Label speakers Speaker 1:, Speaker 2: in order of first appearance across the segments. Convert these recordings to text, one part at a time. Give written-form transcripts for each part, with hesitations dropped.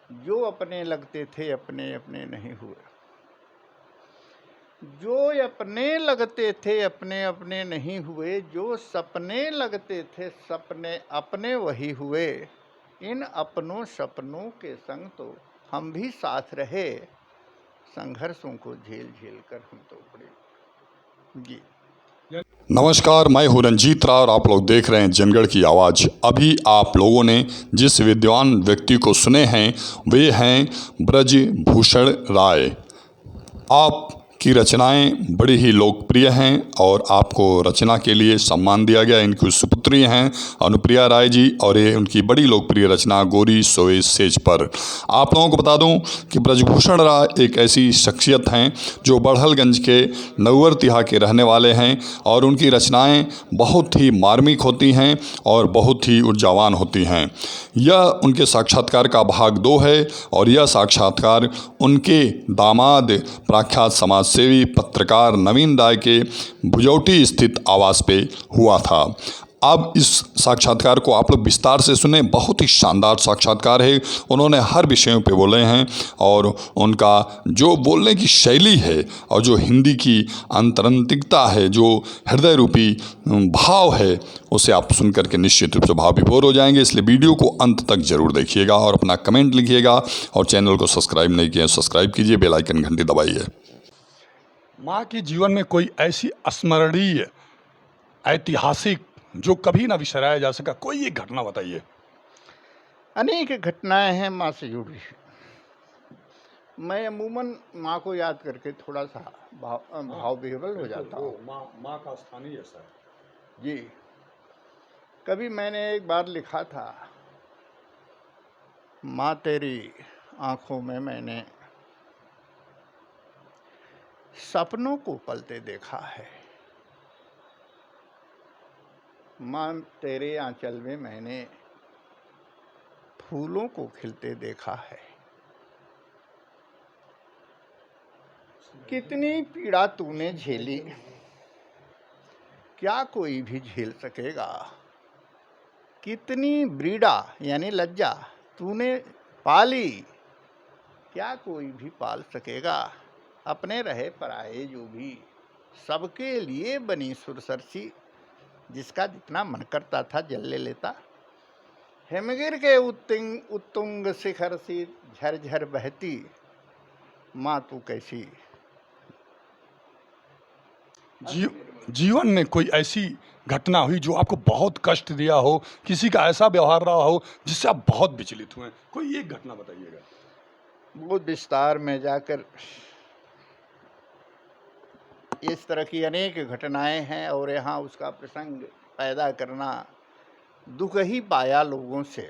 Speaker 1: जो अपने लगते थे अपने अपने नहीं हुए। जो अपने लगते थे अपने अपने नहीं हुए, जो सपने लगते थे सपने अपने वही हुए। इन अपनों सपनों के संग तो हम भी साथ रहे, संघर्षों को झेल झेल कर हम तो बड़े। जी
Speaker 2: नमस्कार, मैं हूं रंजीत राय और आप लोग देख रहे हैं जनगढ़ की आवाज़। अभी आप लोगों ने जिस विद्वान व्यक्ति को सुने हैं वे हैं ब्रजभूषण राय। आपकी रचनाएं बड़ी ही लोकप्रिय हैं और आपको रचना के लिए सम्मान दिया गया। इनकी सुपुत्री हैं अनुप्रिया राय जी और ये उनकी बड़ी लोकप्रिय रचना गोरी सोए सेज पर। आप लोगों को बता दूं कि ब्रजभूषण राय एक ऐसी शख्सियत हैं जो बड़हलगंज के नौवर तिहा के रहने वाले हैं और उनकी रचनाएं बहुत ही मार्मिक होती हैं और बहुत ही ऊर्जावान होती हैं। यह उनके साक्षात्कार का भाग 2 है और यह साक्षात्कार उनके दामाद प्रख्यात समाजसेवी पत्रकार नवीन राय के भुजौटी स्थित आवास पे हुआ था। अब इस साक्षात्कार को आप लोग विस्तार से सुने। बहुत ही शानदार साक्षात्कार है। उन्होंने हर विषयों पे बोले हैं और उनका जो बोलने की शैली है और जो हिंदी की अंतरंगिकता है, जो हृदय रूपी भाव है, उसे आप सुन करके निश्चित रूप से भाव विभोर हो जाएंगे। इसलिए वीडियो को अंत तक जरूर देखिएगा और अपना कमेंट लिखिएगा और चैनल को सब्सक्राइब नहीं किया सब्सक्राइब कीजिए, बेल आइकन घंटी दबाइए।
Speaker 3: माँ के जीवन में कोई ऐसी स्मरणीय ऐतिहासिक जो कभी ना बिसराया जा सका, कोई एक घटना बताइए।
Speaker 1: अनेक घटनाएं हैं माँ से जुड़ी। मैं अमूमन माँ को याद करके थोड़ा सा भाव विह्वल हो जाता हूँ।
Speaker 3: माँ का स्थान ही ऐसा है।
Speaker 1: जी, कभी मैंने एक बार लिखा था, माँ तेरी आंखों में मैंने सपनों को पलते देखा है, माँ तेरे आंचल में मैंने फूलों को खिलते देखा है। कितनी पीड़ा तूने झेली, क्या कोई भी झेल सकेगा। कितनी ब्रीड़ा यानी लज्जा तूने पाली, क्या कोई भी पाल सकेगा। अपने रहे पराए जो भी, सबके लिए बनी सुरसरसी, जिसका जितना मन करता था जल ले लेता। हिमगिर के उत्तुंग शिखर सी झरझर बहती, माँ तू कैसी।
Speaker 3: जीवन में कोई ऐसी घटना हुई जो आपको बहुत कष्ट दिया हो, किसी का ऐसा व्यवहार रहा हो जिससे आप बहुत विचलित हुए, कोई एक घटना बताइएगा।
Speaker 1: बहुत विस्तार में जाकर इस तरह की अनेक घटनाएं हैं और यहाँ उसका प्रसंग पैदा करना दुख ही पाया लोगों से।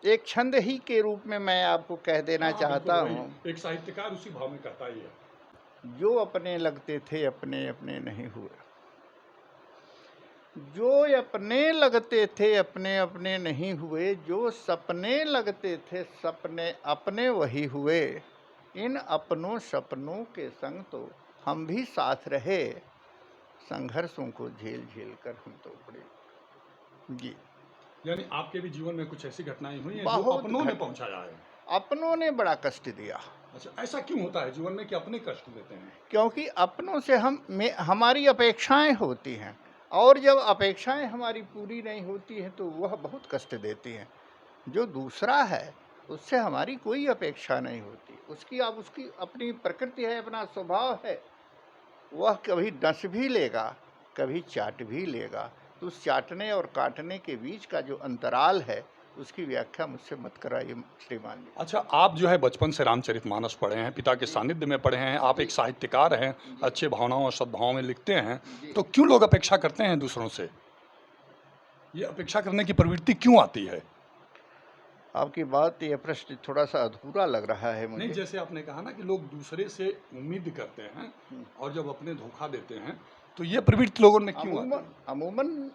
Speaker 1: एक छंद ही के रूप में मैं आपको कह देना चाहता हूँ,
Speaker 3: एक साहित्यकार उसी भाव में कहता ही है,
Speaker 1: जो अपने लगते थे अपने अपने नहीं हुए। जो अपने लगते थे अपने अपने नहीं हुए, जो सपने लगते थे सपने अपने वही हुए। इन अपनों सपनों के संग तो हम भी साथ रहे, संघर्षों को झेल झेल कर हम तो बड़े। जी,
Speaker 3: यानी आपके भी जीवन में कुछ ऐसी घटनाएं हुई हैं जो
Speaker 1: बहुत
Speaker 3: अपनों ने पहुंचाया है।
Speaker 1: अपनों ने बड़ा कष्ट दिया।
Speaker 3: अच्छा, ऐसा क्यों होता है जीवन में कि अपने कष्ट देते हैं?
Speaker 1: क्योंकि अपनों से हमारी अपेक्षाएं होती हैं और जब अपेक्षाएं हमारी पूरी नहीं होती हैं तो वह बहुत कष्ट देती हैं। जो दूसरा है उससे हमारी कोई अपेक्षा नहीं होती, उसकी अपनी प्रकृति है, अपना स्वभाव है। वह कभी डस भी लेगा, कभी चाट भी लेगा। तो उस चाटने और काटने के बीच का जो अंतराल है उसकी व्याख्या मुझसे मत कराइए श्रीमान जी।
Speaker 3: अच्छा, आप जो है बचपन से रामचरितमानस पढ़े हैं, पिता के सानिध्य में पढ़े हैं, आप एक साहित्यकार हैं, अच्छे भावनाओं और सद्भाव में लिखते हैं, तो क्यों लोग अपेक्षा करते हैं दूसरों से? ये अपेक्षा करने की प्रवृत्ति क्यों आती है?
Speaker 1: आपकी बात, यह प्रश्न थोड़ा सा अधूरा लग रहा है मुझे।
Speaker 3: नहीं, जैसे आपने कहा ना कि लोग दूसरे से उम्मीद करते हैं और जब अपने धोखा देते हैं, तो ये प्रवृत्ति लोगों में क्यों आती है?
Speaker 1: अमूमन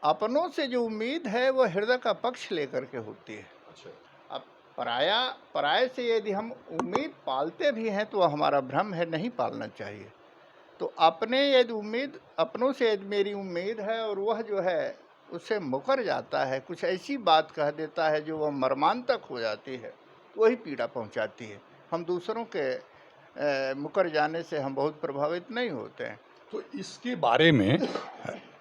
Speaker 1: अपनों से जो उम्मीद है वो हृदय का पक्ष लेकर के होती है।
Speaker 3: अच्छा,
Speaker 1: अब पराये से यदि हम उम्मीद पालते भी हैं तो हमारा भ्रम है, नहीं पालना चाहिए। तो अपने यदि अपनों से यदि मेरी उम्मीद है और वह जो है उससे मुकर जाता है, कुछ ऐसी बात कह देता है जो वह मर्मांतक हो जाती है, वही पीड़ा पहुंचाती है। हम दूसरों के मुकर जाने से हम बहुत प्रभावित नहीं होते हैं।
Speaker 3: तो इसके बारे में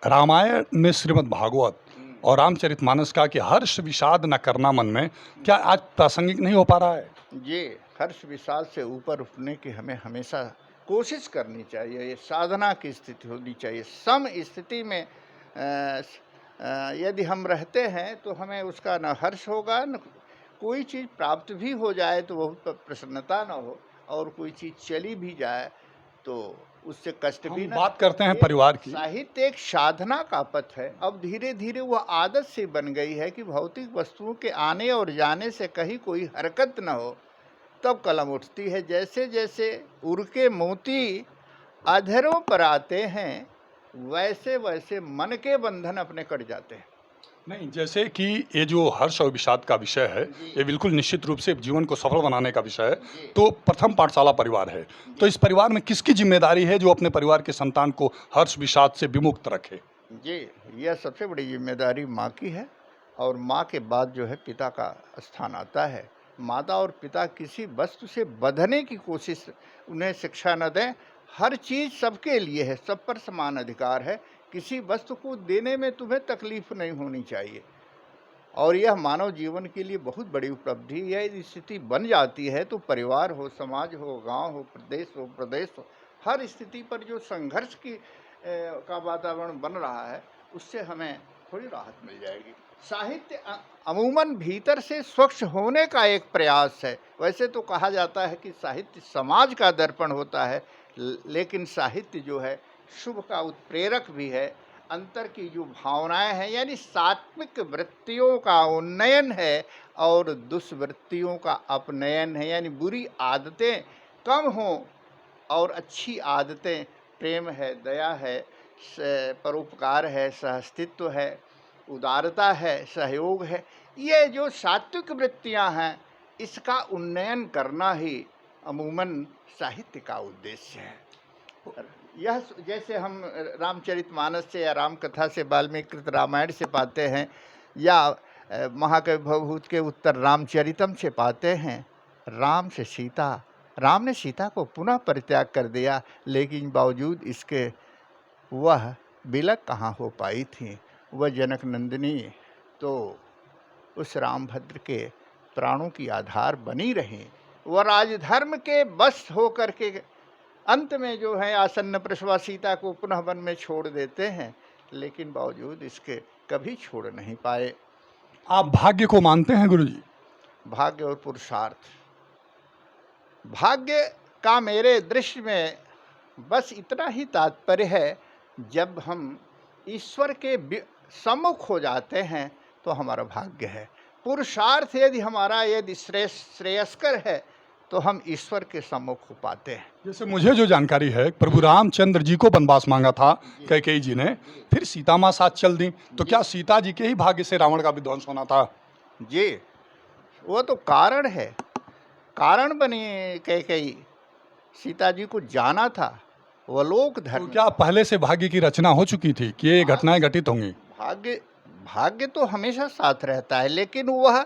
Speaker 3: रामायण में श्रीमद् भागवत और रामचरितमानस का कि हर्ष विषाद न करना मन में, क्या आज प्रासंगिक नहीं हो पा रहा है?
Speaker 1: ये हर्ष विषाद से ऊपर उठने की हमें हमेशा कोशिश करनी चाहिए। ये साधना की स्थिति होनी चाहिए। सम स्थिति में यदि हम रहते हैं तो हमें उसका न हर्ष होगा, न कोई चीज़ प्राप्त भी हो जाए तो बहुत प्रसन्नता न हो, और कोई चीज़ चली भी जाए तो उससे कष्ट भी
Speaker 3: हम
Speaker 1: न।
Speaker 3: बात करते हैं परिवार की।
Speaker 1: साहित्य एक साधना का पथ है। अब धीरे धीरे वह आदत से बन गई है कि भौतिक वस्तुओं के आने और जाने से कहीं कोई हरकत न हो, तब कलम उठती है। जैसे जैसे उड़ के मोती अधरों पर आते हैं, वैसे वैसे मन के बंधन अपने कट जाते हैं।
Speaker 3: नहीं, जैसे कि ये जो हर्ष और विषाद का विषय है, ये बिल्कुल निश्चित रूप से जीवन को सफल बनाने का विषय है। तो प्रथम पाठशाला परिवार है, तो इस परिवार में किसकी जिम्मेदारी है जो अपने परिवार के संतान को हर्ष विषाद से विमुक्त रखे?
Speaker 1: जी, यह सबसे बड़ी जिम्मेदारी माँ की है, और माँ के बाद जो है पिता का स्थान आता है। माता और पिता किसी वस्तु से बंधने की कोशिश, उन्हें शिक्षा न दें। हर चीज़ सबके लिए है, सब पर समान अधिकार है। किसी वस्तु को देने में तुम्हें तकलीफ नहीं होनी चाहिए, और यह मानव जीवन के लिए बहुत बड़ी उपलब्धि। यह स्थिति बन जाती है तो परिवार हो, समाज हो, गांव हो, प्रदेश हो, हर स्थिति पर जो संघर्ष की का वातावरण बन रहा है, उससे हमें थोड़ी राहत मिल जाएगी। साहित्य अमूमन भीतर से स्वच्छ होने का एक प्रयास है। वैसे तो कहा जाता है कि साहित्य समाज का दर्पण होता है, लेकिन साहित्य जो है शुभ का उत्प्रेरक भी है। अंतर की जो भावनाएं हैं, यानी सात्विक वृत्तियों का उन्नयन है और दुष्वृत्तियों का अपनयन है। यानी बुरी आदतें कम हों और अच्छी आदतें, प्रेम है, दया है, परोपकार है, सहअस्तित्व है, उदारता है, सहयोग है, ये जो सात्विक वृत्तियां हैं, इसका उन्नयन करना ही अमूमन साहित्य का उद्देश्य है। यह जैसे हम रामचरितमानस से या रामकथा से, वाल्मीकि रामायण से पाते हैं, या महाकवि भवभूत के उत्तर रामचरितम से पाते हैं। राम ने सीता को पुनः परित्याग कर दिया, लेकिन बावजूद इसके वह बिलक कहाँ हो पाई थी। वह जनक नंदिनी तो उस रामभद्र के प्राणों की आधार बनी रही। वह राजधर्म के बस होकर के अंत में जो है आसन्न प्रसवा सीता को पुनः वन में छोड़ देते हैं, लेकिन बावजूद इसके कभी छोड़ नहीं पाए।
Speaker 3: आप भाग्य को मानते हैं गुरुजी?
Speaker 1: भाग्य और पुरुषार्थ, भाग्य का मेरे दृष्टि में बस इतना ही तात्पर्य है, जब हम ईश्वर के सम्मुख हो जाते हैं तो हमारा भाग्य है। पुरुषार्थ यदि श्रेयस्कर है तो हम ईश्वर के सम्मुख हो पाते हैं।
Speaker 3: जैसे मुझे जो जानकारी है, प्रभु रामचंद्र जी को वनवास मांगा था कैकेयी जी ने, फिर सीता माँ साथ चल दी, तो क्या सीता जी के ही भाग्य से रावण का विध्वंस होना था?
Speaker 1: जी, वो तो कारण है, कारण बनी कैकेयी। सीता जी को जाना था, वो लोक धर्म।
Speaker 3: तो क्या पहले से भाग्य की रचना हो चुकी थी कि ये घटनाएं घटित होंगी?
Speaker 1: भाग्य तो हमेशा साथ रहता है, लेकिन वह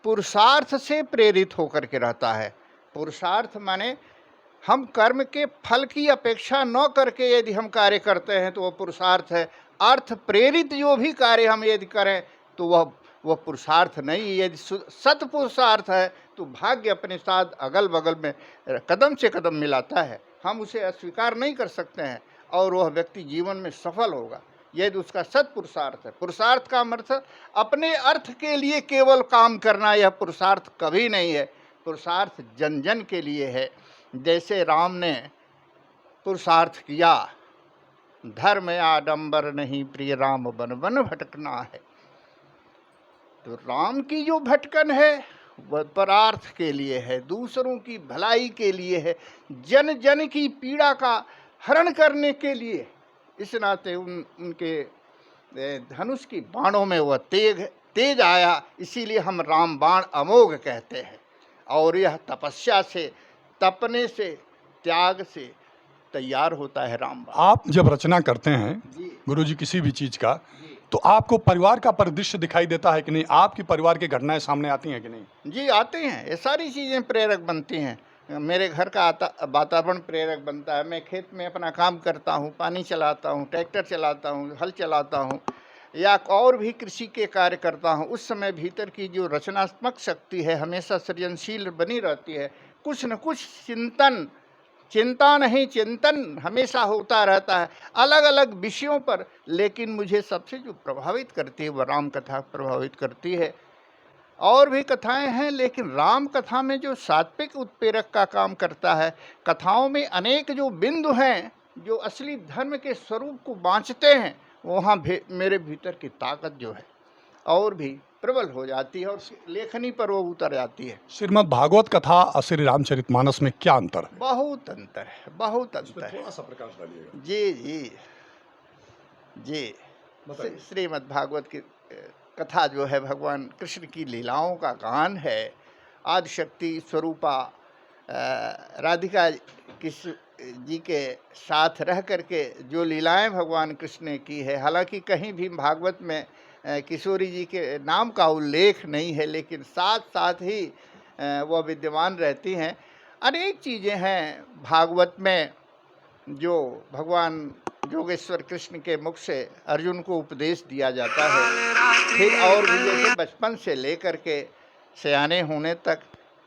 Speaker 1: पुरुषार्थ से प्रेरित होकर के रहता है। पुरुषार्थ माने हम कर्म के फल की अपेक्षा न करके यदि हम कार्य करते हैं तो वह पुरुषार्थ है। अर्थ प्रेरित जो भी कार्य हम यदि करें तो वह पुरुषार्थ नहीं। यदि सत पुरुषार्थ है तो भाग्य अपने साथ अगल बगल में कदम से कदम मिलाता है, हम उसे अस्वीकार नहीं कर सकते हैं, और वह व्यक्ति जीवन में सफल होगा यदि उसका सत पुरुषार्थ है। पुरुषार्थ का अर्थ अपने अर्थ के लिए केवल काम करना, यह पुरुषार्थ कभी नहीं है। पुरुषार्थ जन जन के लिए है। जैसे राम ने पुरुषार्थ किया, धर्म आडंबर नहीं प्रिय राम बन बन भटकना है, तो राम की जो भटकन है वह परार्थ के लिए है, दूसरों की भलाई के लिए है, जन जन की पीड़ा का हरण करने के लिए। इस नाते उनके धनुष की बाणों में वह तेज आया, इसीलिए हम राम बाण अमोघ कहते हैं। और यह तपस्या से, तपने से, त्याग से तैयार होता है राम बाण।
Speaker 3: आप जब रचना करते हैं गुरुजी किसी भी चीज़ का, तो आपको परिवार का परिदृश्य दिखाई देता है कि नहीं? आपकी परिवार की घटनाएं सामने आती हैं कि नहीं?
Speaker 1: जी आते हैं, ये सारी चीज़ें प्रेरक बनती हैं। मेरे घर का वातावरण प्रेरक बनता है। मैं खेत में अपना काम करता हूँ, पानी चलाता हूँ, ट्रैक्टर चलाता हूँ, हल चलाता हूँ या और भी कृषि के कार्य करता हूँ। उस समय भीतर की जो रचनात्मक शक्ति है हमेशा सृजनशील बनी रहती है। कुछ न कुछ चिंता नहीं चिंतन हमेशा होता रहता है अलग अलग विषयों पर। लेकिन मुझे सबसे जो प्रभावित करती है वह राम कथा प्रभावित करती है। और भी कथाएं हैं लेकिन राम कथा में जो सात्विक उत्प्रेरक का काम करता है, कथाओं में अनेक जो बिंदु हैं जो असली धर्म के स्वरूप को बाँचते हैं, वहाँ मेरे भीतर की ताकत जो है और भी प्रबल हो जाती है और लेखनी पर वो उतर जाती है।
Speaker 3: श्रीमद् भागवत कथा और श्री रामचरितमानस में क्या अंतर है?
Speaker 1: बहुत अंतर है, बहुत अंतर है।
Speaker 3: थोड़ा सा प्रकाश डालिएगा।
Speaker 1: जी जी जी।
Speaker 3: बताइए।
Speaker 1: श्रीमद् भागवत की कथा जो है भगवान कृष्ण की लीलाओं का गान है। आदिशक्ति स्वरूपा राधिका जी के साथ रह करके जो लीलाएं भगवान कृष्ण ने की है, हालांकि कहीं भी भागवत में किशोरी जी के नाम का उल्लेख नहीं है, लेकिन साथ साथ ही वह विद्यमान रहती हैं। अनेक चीज़ें हैं भागवत में जो भगवान योगेश्वर कृष्ण के मुख से अर्जुन को उपदेश दिया जाता है। फिर और भी जैसे बचपन से लेकर के सयाने होने तक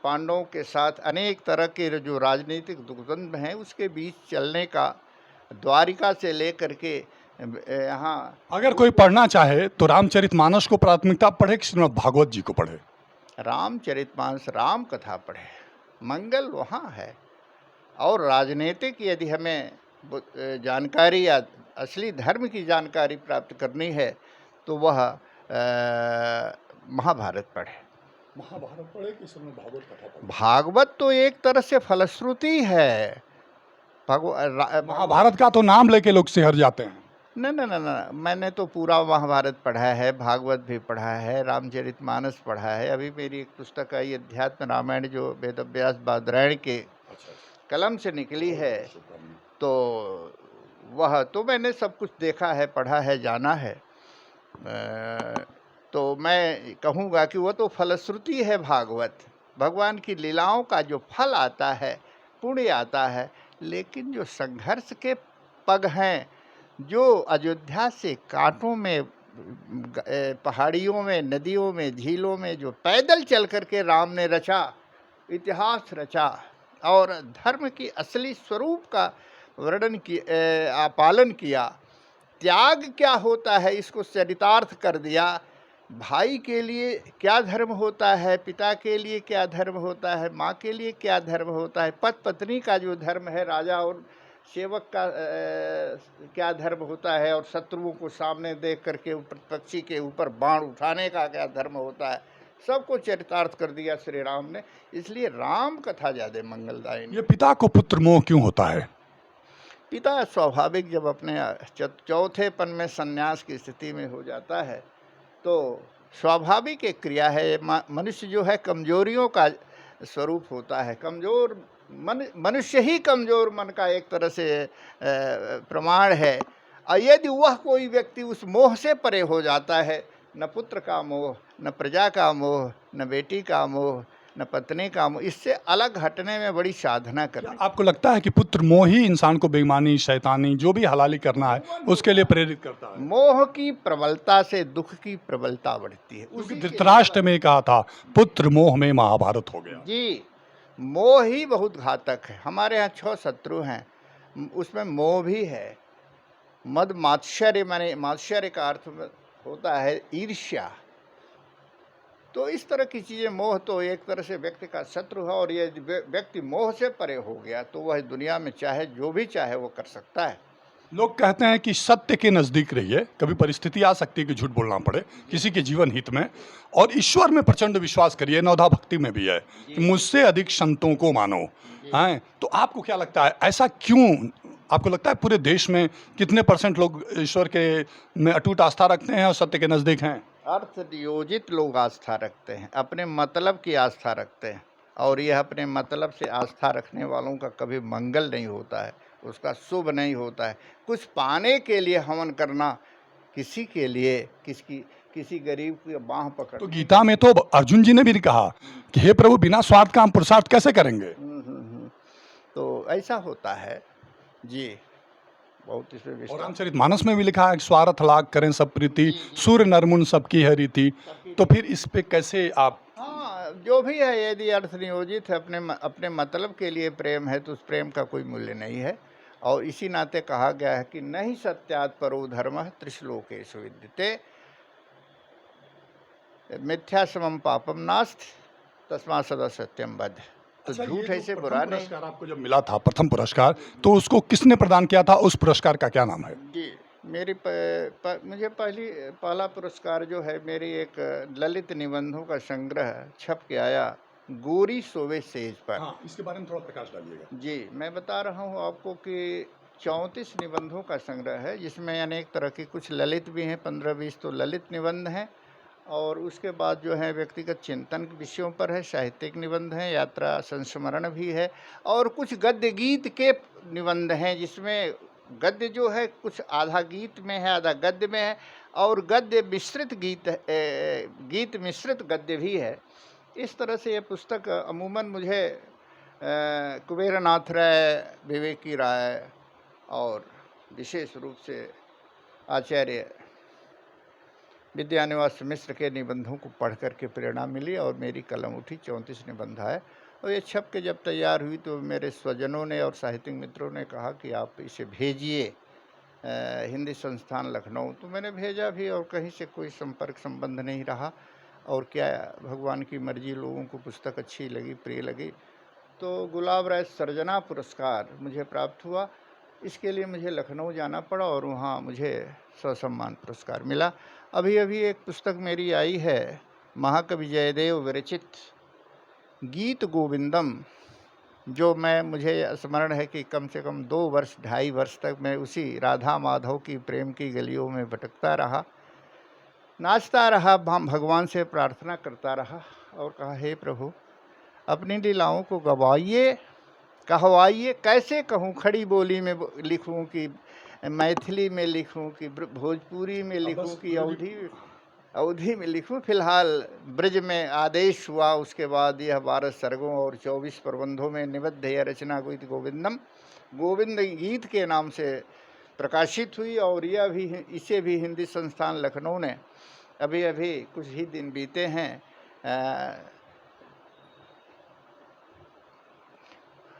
Speaker 1: पांडवों के साथ अनेक तरह के जो राजनीतिक द्वंद्व हैं उसके बीच चलने का, द्वारिका से लेकर के यहाँ।
Speaker 3: अगर कोई पढ़ना चाहे तो रामचरितमानस को प्राथमिकता पढ़े कि श्रीमद् भागवत जी को पढ़े?
Speaker 1: रामचरितमानस राम कथा पढ़े, मंगल वहाँ है। और राजनीतिक यदि हमें जानकारी या असली धर्म की जानकारी प्राप्त करनी है तो वह महाभारत पढ़े।
Speaker 3: महाभारत पढ़े कि श्रीमद् भागवत कथा पढ़े?
Speaker 1: भागवत तो एक तरह से फलश्रुति है।
Speaker 3: महाभारत का तो नाम लेके लोग सिहर जाते हैं।
Speaker 1: न, मैंने तो पूरा महाभारत पढ़ा है, भागवत भी पढ़ा है, रामचरितमानस पढ़ा है। अभी मेरी एक पुस्तक आई अध्यात्म रामायण जो वेदव्यास बादरायण के कलम से निकली है, तो वह तो मैंने सब कुछ देखा है, पढ़ा है, जाना है। तो मैं कहूँगा कि वह तो फलश्रुति है भागवत। भगवान की लीलाओं का जो फल आता है, पुण्य आता है, लेकिन जो संघर्ष के पग हैं, जो अयोध्या से कांटों में, पहाड़ियों में, नदियों में, झीलों में जो पैदल चल कर के राम ने रचा, इतिहास रचा और धर्म की असली स्वरूप का वर्णन किया, पालन किया। त्याग क्या होता है इसको चरितार्थ कर दिया। भाई के लिए क्या धर्म होता है, पिता के लिए क्या धर्म होता है, माँ के लिए क्या धर्म होता है, पति पत्नी का जो धर्म है, राजा और सेवक का क्या धर्म होता है, और शत्रुओं को सामने देख करके प्रतिपक्षी के ऊपर बाण उठाने का क्या धर्म होता है, सबको चरितार्थ कर दिया श्री राम ने। इसलिए राम कथा ज़्यादा मंगलदायी।
Speaker 3: ये पिता को पुत्र मोह क्यों होता है?
Speaker 1: पिता स्वाभाविक जब अपने चौथेपन में संन्यास की स्थिति में हो जाता है तो स्वाभाविक एक क्रिया है। मनुष्य जो है कमजोरियों का स्वरूप होता है। कमज़ोर मनुष्य ही कमज़ोर मन का एक तरह से प्रमाण है। और यदि वह कोई व्यक्ति उस मोह से परे हो जाता है, न पुत्र का मोह, न प्रजा का मोह, न बेटी का मोह, न पत्नी का मोह, इससे अलग हटने में बड़ी साधना करनी।
Speaker 3: आपको लगता है कि पुत्र मोह ही इंसान को बेईमानी, शैतानी, जो भी हलाली करना है उसके लिए प्रेरित करता है?
Speaker 1: मोह की प्रबलता से दुख की प्रबलता बढ़ती है।
Speaker 3: क्योंकि धृतराष्ट्र में कहा था पुत्र मोह में महाभारत हो गया।
Speaker 1: जी, मोह ही बहुत घातक है। हमारे यहाँ 6 शत्रु हैं, उसमें मोह भी है। मद मात्सर्य, माने मात्सर्य का अर्थ होता है ईर्ष्या। तो इस तरह की चीज़ें, मोह तो एक तरह से व्यक्ति का शत्रु है। और ये व्यक्ति मोह से परे हो गया तो वह दुनिया में चाहे जो भी चाहे वो कर सकता है।
Speaker 3: लोग कहते हैं कि सत्य के नज़दीक रहिए, कभी परिस्थिति आ सकती है कि झूठ बोलना पड़े किसी के जीवन हित में, और ईश्वर में प्रचंड विश्वास करिए। नवधा भक्ति में भी है कि मुझसे अधिक संतों को मानो। हैं, तो आपको क्या लगता है ऐसा क्यों? आपको लगता है पूरे देश में कितने % लोग ईश्वर के में अटूट आस्था रखते हैं और सत्य के नज़दीक हैं?
Speaker 1: अर्थ नियोजित लोग आस्था रखते हैं, अपने मतलब की आस्था रखते हैं। और यह अपने मतलब से आस्था रखने वालों का कभी मंगल नहीं होता है, उसका शुभ नहीं होता है। कुछ पाने के लिए हवन करना किसी के लिए किसी गरीब की बाह पकड़।
Speaker 3: तो गीता में तो अर्जुन जी ने भी कहा कि हे प्रभु, बिना स्वार्थ का हम पुरुषार्थ कैसे करेंगे।
Speaker 1: तो ऐसा होता है जी, बहुत इसमें
Speaker 3: और
Speaker 1: विस्तार।
Speaker 3: रामचरितमानस में भी लिखा है कि स्वार्थ लाग करें सब प्रीति, सूर्य नरमुन सबकी है रीति। तो फिर इस पे कैसे आप।
Speaker 1: हाँ, जो भी है, यदि अर्थ नियोजित है, अपने मतलब के लिए प्रेम है, तो उस प्रेम का कोई मूल्य नहीं है। और इसी नाते कहा गया है कि नहीं सत्यात् परो धर्मः त्रिश्लोकेषु विद्यते, मिथ्या समम पापम नास्ति तस्मात् सदा सत्यम वद। तो
Speaker 3: अच्छा,
Speaker 1: झूठ
Speaker 3: ये
Speaker 1: ऐसे
Speaker 3: जो
Speaker 1: बुरा
Speaker 3: प्रथम
Speaker 1: नहीं।
Speaker 3: पुरस्कार आपको जब मिला था, प्रथम पुरस्कार, तो उसको किसने प्रदान किया था? उस पुरस्कार का क्या नाम है?
Speaker 1: जी, मुझे पहला पुरस्कार जो है, मेरी एक ललित निबंधों का संग्रह छप के आया गोरी सोवे सेज पर।
Speaker 3: हाँ, इसके बारे में थोड़ा प्रकाश डालिएगा।
Speaker 1: जी, मैं बता रहा हूँ आपको कि 34 निबंधों का संग्रह है, जिसमें अनेक तरह के कुछ ललित भी हैं, 15-20 तो ललित निबंध हैं, और उसके बाद जो है व्यक्तिगत चिंतन के विषयों पर है, साहित्यिक निबंध हैं, यात्रा संस्मरण भी है, और कुछ गद्य गीत के निबंध हैं, जिसमें गद्य जो है कुछ आधा गीत में है, आधा गद्य में है, और गद्य मिश्रित गीत मिश्रित गद्य भी है। इस तरह से ये पुस्तक अमूमन मुझे कुबेरनाथ राय, विवेकी राय और विशेष रूप से आचार्य विद्यानिवास मिश्र के निबंधों को पढ़ करके प्रेरणा मिली, और मेरी कलम उठी, 34 निबंध आए। और ये छप के जब तैयार हुई तो मेरे स्वजनों ने और साहित्यिक मित्रों ने कहा कि आप इसे भेजिए हिंदी संस्थान लखनऊ। तो मैंने भेजा भी, और कहीं से कोई संपर्क संबंध नहीं रहा। और क्या, भगवान की मर्जी, लोगों को पुस्तक अच्छी लगी, प्रिय लगी, तो गुलाब राय सर्जना पुरस्कार मुझे प्राप्त हुआ। इसके लिए मुझे लखनऊ जाना पड़ा, और वहाँ मुझे ससम्मान पुरस्कार मिला। अभी एक पुस्तक मेरी आई है, महाकवि जयदेव विरचित गीत गोविंदम, जो मुझे स्मरण है कि कम से कम 2 वर्ष 2.5 वर्ष तक मैं उसी राधा माधव की प्रेम की गलियों में भटकता रहा, नाचता रहा, भगवान से प्रार्थना करता रहा, और कहा, हे प्रभु, अपनी लीलाओं को गवाइए, कहवाइए। कैसे कहूँ, खड़ी बोली में लिखूँ कि मैथिली में लिखूँ कि भोजपुरी में लिखूँ कि अवधी में लिखूँ। फिलहाल ब्रज में आदेश हुआ, उसके बाद यह 12 सर्गों और 24 प्रबंधों में निबद्ध यह रचना गीत गोविंदम गोविंद गीत के नाम से प्रकाशित हुई। और इसे भी हिंदी संस्थान लखनऊ ने अभी कुछ ही दिन बीते हैं,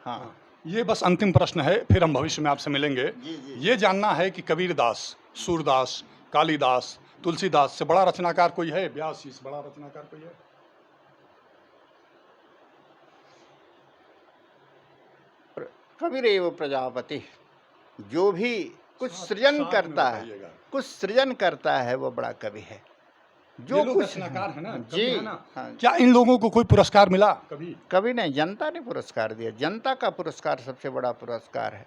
Speaker 1: हाँ।
Speaker 3: ये बस अंतिम प्रश्न है, फिर हम भविष्य में आपसे मिलेंगे।
Speaker 1: जी।
Speaker 3: ये जानना है कि कबीरदास, सूरदास, कालिदास, तुलसीदास से बड़ा रचनाकार कोई है? व्यास जी से बड़ा रचनाकार कोई है?
Speaker 1: कबीरेव प्रजापति। जो भी कुछ सृजन करता है वो बड़ा कवि है। जो कुछ
Speaker 3: रचनाकार है ना,
Speaker 1: जी,
Speaker 3: है ना?
Speaker 1: हाँ।
Speaker 3: क्या इन लोगों को कोई पुरस्कार मिला कभी?
Speaker 1: कभी नहीं, जनता ने पुरस्कार दिया। जनता का पुरस्कार सबसे बड़ा पुरस्कार है।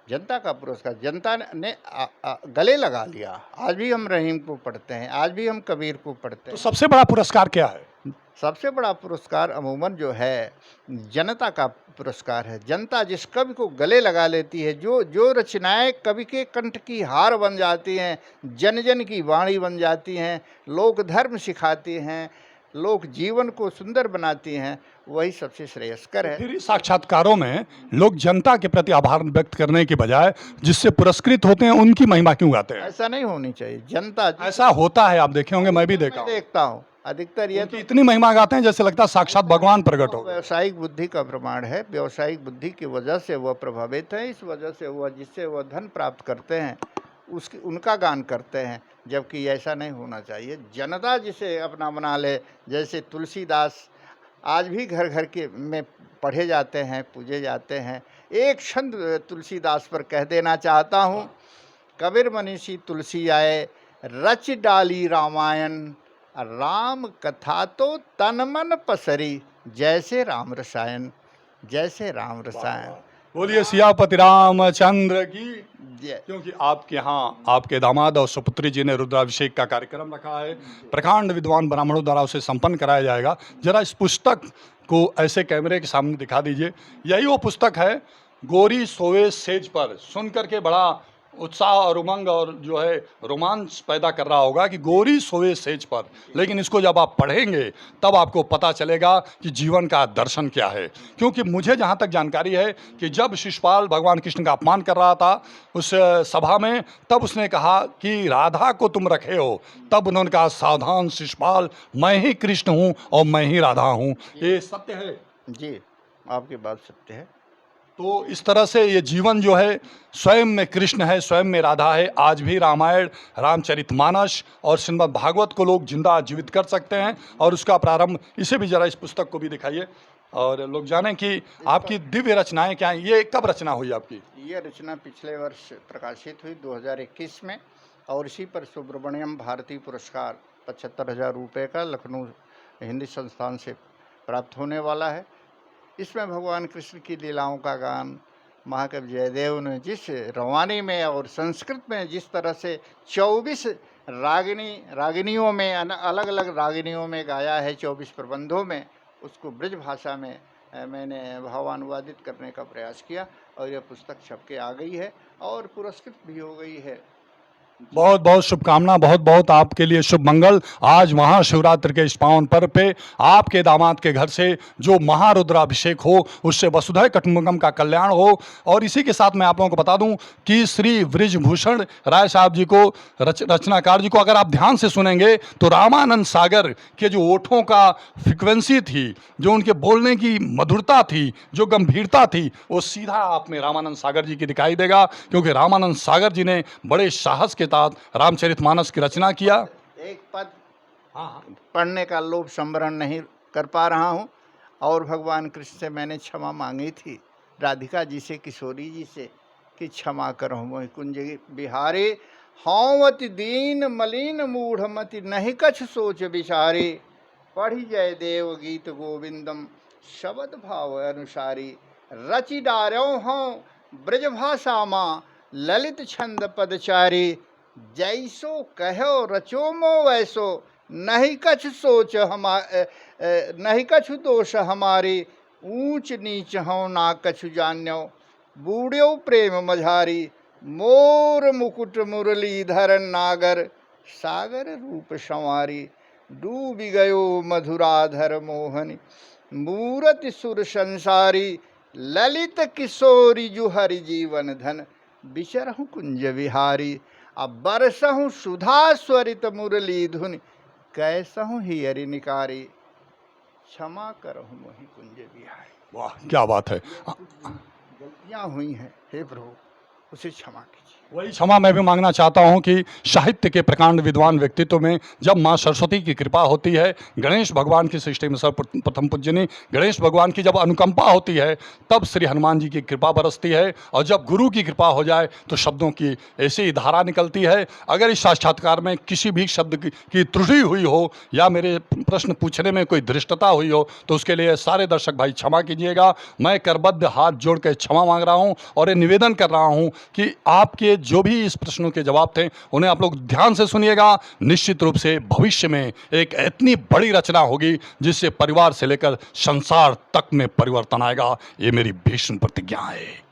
Speaker 1: जनता का पुरस्कार, जनता ने गले लगा लिया। आज भी हम रहीम को पढ़ते हैं, आज भी हम कबीर को पढ़ते हैं।
Speaker 3: तो सबसे बड़ा पुरस्कार क्या है?
Speaker 1: सबसे बड़ा पुरस्कार अमूमन जो है जनता का पुरस्कार है। जनता जिस कवि को गले लगा लेती है, जो रचनाएं कवि के कंठ की हार बन जाती हैं, जन जन की वाणी बन जाती हैं, लोक धर्म सिखाती हैं, लोक जीवन को सुंदर बनाती हैं, वही सबसे श्रेयस्कर है।
Speaker 3: फिर साक्षात्कारों में लोग जनता के प्रति आभार व्यक्त करने के बजाय जिससे पुरस्कृत होते हैं उनकी महिमा क्यों गाते हैं?
Speaker 1: ऐसा नहीं होनी चाहिए। जनता
Speaker 3: ऐसा होता है, आप देखे होंगे, मैं भी देखता
Speaker 1: हूँ अधिकतर ये तो
Speaker 3: इतनी महिमा गाते हैं जैसे लगता है साक्षात भगवान प्रकट हो।
Speaker 1: व्यावसायिक बुद्धि का प्रमाण है। व्यावसायिक बुद्धि की वजह से वह प्रभावित है, इस वजह से वह जिससे वह धन प्राप्त करते हैं उनका गान करते हैं, जबकि ऐसा नहीं होना चाहिए। जनता जिसे अपना बना ले, जैसे तुलसीदास आज भी घर घर के में पढ़े जाते हैं, पूजे जाते हैं। एक छंद तुलसीदास पर कह देना चाहता हूँ, कबीर मनीषी तुलसी आए, रच डाली रामायण, राम कथा तो तन मन पसरी, जैसे राम रसायन, जैसे राम रसायन।
Speaker 3: बोलिए सियापति रामचंद्र की। क्योंकि आपके यहाँ आपके दामाद और सुपुत्री जी ने रुद्राभिषेक का कार्यक्रम रखा है, प्रकांड विद्वान ब्राह्मणों द्वारा उसे संपन्न कराया जाएगा। जरा इस पुस्तक को ऐसे कैमरे के सामने दिखा दीजिए। यही वो पुस्तक है, गोरी सोवे सेज पर। सुन करके बड़ा उत्साह और उमंग और जो है रोमांच पैदा कर रहा होगा कि गोरी सोए सेज पर। लेकिन इसको जब आप पढ़ेंगे तब आपको पता चलेगा कि जीवन का दर्शन क्या है। क्योंकि मुझे जहाँ तक जानकारी है कि जब शिशुपाल भगवान कृष्ण का अपमान कर रहा था उस सभा में, तब उसने कहा कि राधा को तुम रखे हो। तब उन्होंने कहा, सावधान शिशुपाल, मैं ही कृष्ण हूँ और मैं ही राधा हूँ। ये सत्य है।
Speaker 1: जी, आपकी बात सत्य है।
Speaker 3: तो इस तरह से ये जीवन जो है स्वयं में कृष्ण है, स्वयं में राधा है। आज भी रामायण, रामचरितमानस और श्रीमद् भागवत को लोग जिंदा जीवित कर सकते हैं। और उसका प्रारंभ, इसे भी जरा इस पुस्तक को भी दिखाइए और लोग जानें कि आपकी दिव्य रचनाएं क्या हैं। ये कब रचना हुई आपकी?
Speaker 1: ये रचना पिछले वर्ष प्रकाशित हुई 2021 में, और इसी पर सुब्रमण्यम भारती पुरस्कार 75,000 रुपये का लखनऊ हिंदी संस्थान से प्राप्त होने वाला है। इसमें भगवान कृष्ण की लीलाओं का गान महाकवि जयदेव ने जिस रवानी में और संस्कृत में जिस तरह से 24 रागिनियों में अलग अलग रागिनियों में गाया है, 24 प्रबंधों में, उसको ब्रज भाषा में मैंने भावानुवादित करने का प्रयास किया और यह पुस्तक छप के आ गई है और पुरस्कृत भी हो गई है।
Speaker 3: बहुत बहुत शुभकामना, बहुत बहुत आपके लिए शुभ मंगल। आज महाशिवरात्रि के इस पावन पर्व पे आपके दामाद के घर से जो महारुद्राभिषेक हो, उससे वसुधैव कुटुंबकम का कल्याण हो। और इसी के साथ मैं आप लोगों को बता दूं कि श्री बृजभूषण राय साहब जी को, रचनाकार जी को अगर आप ध्यान से सुनेंगे तो रामानंद सागर के जो ओठों का फ्रिक्वेंसी थी, जो उनके बोलने की मधुरता थी, जो गंभीरता थी, वो सीधा आप में रामानंद सागर जी की दिखाई देगा। क्योंकि रामानंद सागर जी ने बड़े साहस के साथ रामचरितमानस की रचना किया।
Speaker 1: एक पद पढ़ने का लोभ संवरण नहीं कर पा रहा हूँ, और भगवान कृष्ण से मैंने क्षमा मांगी थी, राधिका जी से, किशोरी जी से, कि क्षमा करो मोहि कुंज बिहारी, हौवति दीन मलिन मूढ़मति नहीं कछ सोच विचारी, पढ़ी जय देव गीत गोविंदम शब्द भाव अनुसारी, रचि डार्यो हूँ ब्रजभाषा माँ ललित छंद पदचारी, जैसो कहो रचो मो वैसो नहीं कछ सोच नहीं कछु दोष हमारी, ऊंच नीच हूँ ना कछु जान्यो बूढ़ो प्रेम मझारी, मोर मुकुट मुरलीधर नागर सागर रूप संवारी, डूबी गयो मधुराधर मोहनी मूरति सुर संसारी, ललित किशोरी जुहरि जीवन धन बिचरहु कुंज विहारी, अब बरसहु सुधा स्वरित मुरली धुनि कैसहु हियरि निकारी, क्षमा करहु मोहि कुंज बिहारी।
Speaker 3: वाह, क्या बात है।
Speaker 1: गलतियाँ हुई हैं, हे प्रभु उसे क्षमा कीजिए।
Speaker 3: वही क्षमा मैं भी मांगना चाहता हूं कि साहित्य के प्रकांड विद्वान व्यक्तित्व में जब मां सरस्वती की कृपा होती है, गणेश भगवान की सृष्टि में सर्वप्रथम पूजनी गणेश भगवान की जब अनुकंपा होती है, तब श्री हनुमान जी की कृपा बरसती है। और जब गुरु की कृपा हो जाए तो शब्दों की ऐसी धारा निकलती है। अगर इस साक्षात्कार में किसी भी शब्द की त्रुटि हुई हो या मेरे प्रश्न पूछने में कोई धृष्टता हुई हो तो उसके लिए सारे दर्शक भाई क्षमा कीजिएगा। मैं करबद्ध हाथ जोड़ के क्षमा मांग रहा हूँ और ये निवेदन कर रहा हूँ कि आपके जो भी इस प्रश्नों के जवाब थे उन्हें आप लोग ध्यान से सुनिएगा। निश्चित रूप से भविष्य में एक इतनी बड़ी रचना होगी जिससे परिवार से लेकर संसार तक में परिवर्तन आएगा। ये मेरी भीष्म प्रतिज्ञा है।